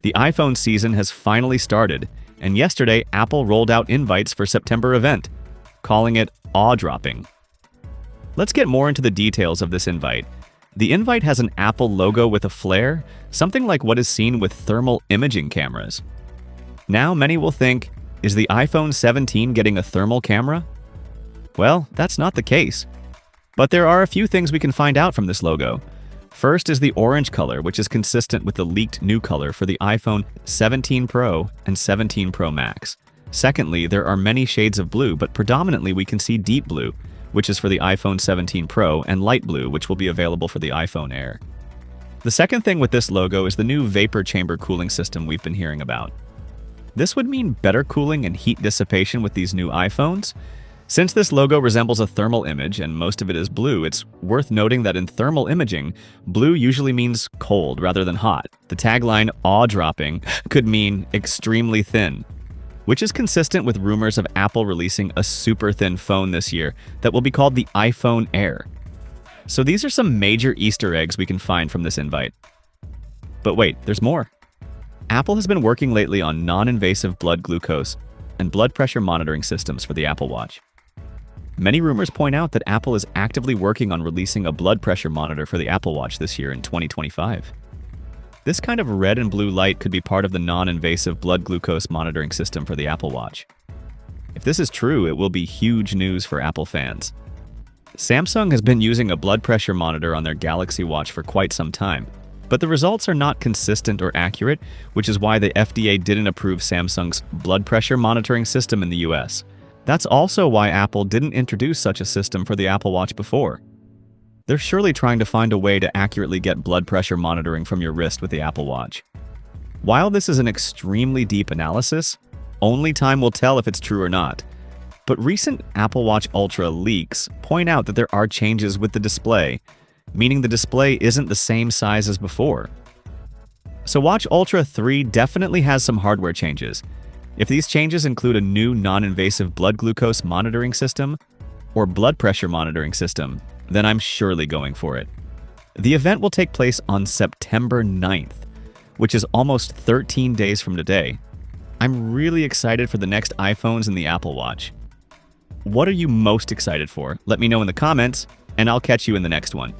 The iPhone season has finally started, and yesterday Apple rolled out invites for September event, calling it awe-dropping. Let's get more into the details of this invite. The invite has an Apple logo with a flare, something like what is seen with thermal imaging cameras. Now many will think, is the iPhone 17 getting a thermal camera? Well, that's not the case. But there are a few things we can find out from this logo. First is the orange color, which is consistent with the leaked new color for the iPhone 17 Pro and 17 Pro Max. Secondly, there are many shades of blue, but predominantly we can see deep blue, which is for the iPhone 17 Pro, and light blue, which will be available for the iPhone Air. The second thing with this logo is the new vapor chamber cooling system we've been hearing about. This would mean better cooling and heat dissipation with these new iPhones. Since this logo resembles a thermal image and most of it is blue, it's worth noting that in thermal imaging, blue usually means cold rather than hot. The tagline awe-dropping could mean extremely thin, which is consistent with rumors of Apple releasing a super thin phone this year that will be called the iPhone Air. So these are some major Easter eggs we can find from this invite. But wait, there's more. Apple has been working lately on non-invasive blood glucose and blood pressure monitoring systems for the Apple Watch. Many rumors point out that Apple is actively working on releasing a blood pressure monitor for the Apple Watch this year in 2025. This kind of red and blue light could be part of the non-invasive blood glucose monitoring system for the Apple Watch. If this is true, it will be huge news for Apple fans. Samsung has been using a blood pressure monitor on their Galaxy Watch for quite some time, but the results are not consistent or accurate, which is why the FDA didn't approve Samsung's blood pressure monitoring system in the US. That's also why Apple didn't introduce such a system for the Apple Watch before. They're surely trying to find a way to accurately get blood pressure monitoring from your wrist with the Apple Watch. While this is an extremely deep analysis, only time will tell if it's true or not. But recent Apple Watch Ultra leaks point out that there are changes with the display, meaning the display isn't the same size as before. So Watch Ultra 3 definitely has some hardware changes. If these changes include a new non-invasive blood glucose monitoring system or blood pressure monitoring system, then I'm surely going for it. The event will take place on September 9th, which is almost 13 days from today. I'm really excited for the next iPhones and the Apple Watch. What are you most excited for? Let me know in the comments, and I'll catch you in the next one.